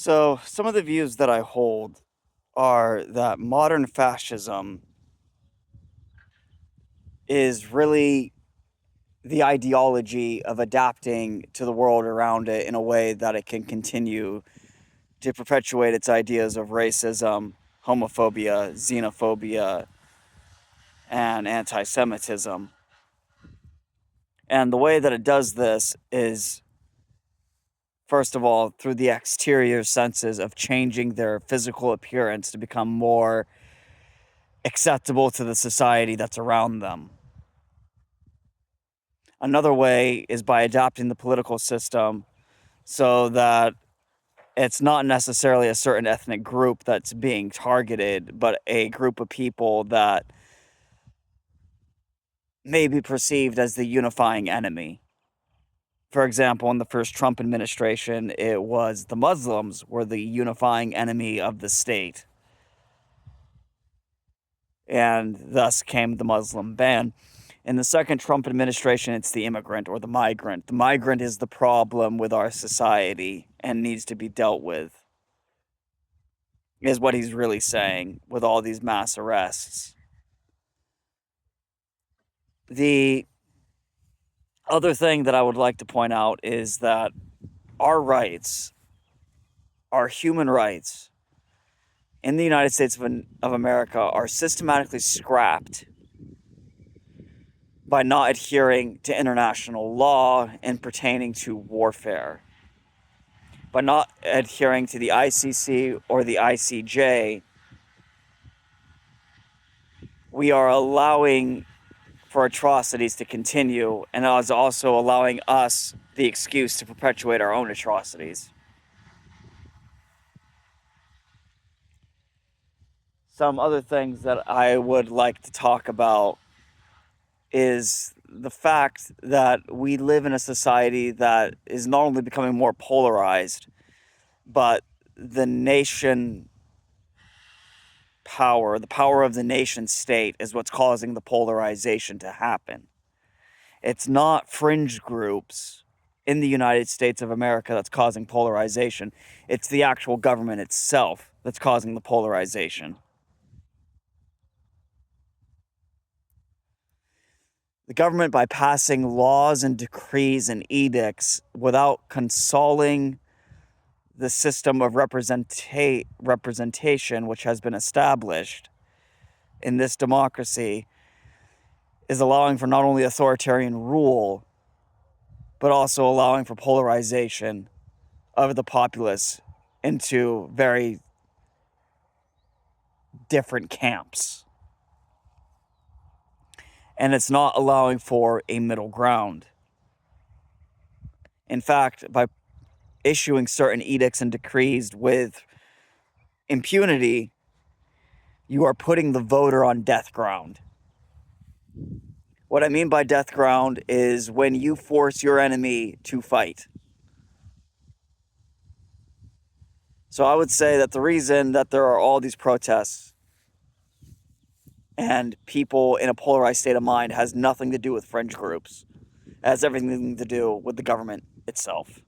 So, some of the views that I hold are that modern fascism is really the ideology of adapting to the world around it in a way that it can continue to perpetuate its ideas of racism, homophobia, xenophobia, and anti Semitism. And the way that it does this is, first of all, through the exterior senses of changing their physical appearance to become more acceptable to the society that's around them. Another way is by adapting the political system so that it's not necessarily a certain ethnic group that's being targeted, but a group of people that may be perceived as the unifying enemy. For example, in the first Trump administration, it was the Muslims were the unifying enemy of the state, and thus came the Muslim ban. In the second Trump administration, it's the immigrant or the migrant. The migrant is the problem with our society and needs to be dealt with, is what he's really saying with all these mass arrests. The other thing that I would like to point out is that our rights, our human rights in the United States of America are systematically scrapped by not adhering to international law and pertaining to warfare. By not adhering to the ICC or the ICJ, we are allowing for atrocities to continue, and is also allowing us the excuse to perpetuate our own atrocities. Some other things that I would like to talk about is the fact that we live in a society that is not only becoming more polarized, but the power of the nation state is what's causing the polarization to happen. It's not fringe groups in the United States of America that's causing polarization. It's the actual government itself that's causing the polarization. The government, by passing laws and decrees and edicts without consulting the system of representation which has been established in this democracy, is allowing for not only authoritarian rule, but also allowing for polarization of the populace into very different camps. And it's not allowing for a middle ground. In fact, by issuing certain edicts and decrees with impunity, you are putting the voter on death ground. What I mean by death ground is when you force your enemy to fight. So I would say that the reason that there are all these protests and people in a polarized state of mind has nothing to do with fringe groups. It has everything to do with the government itself.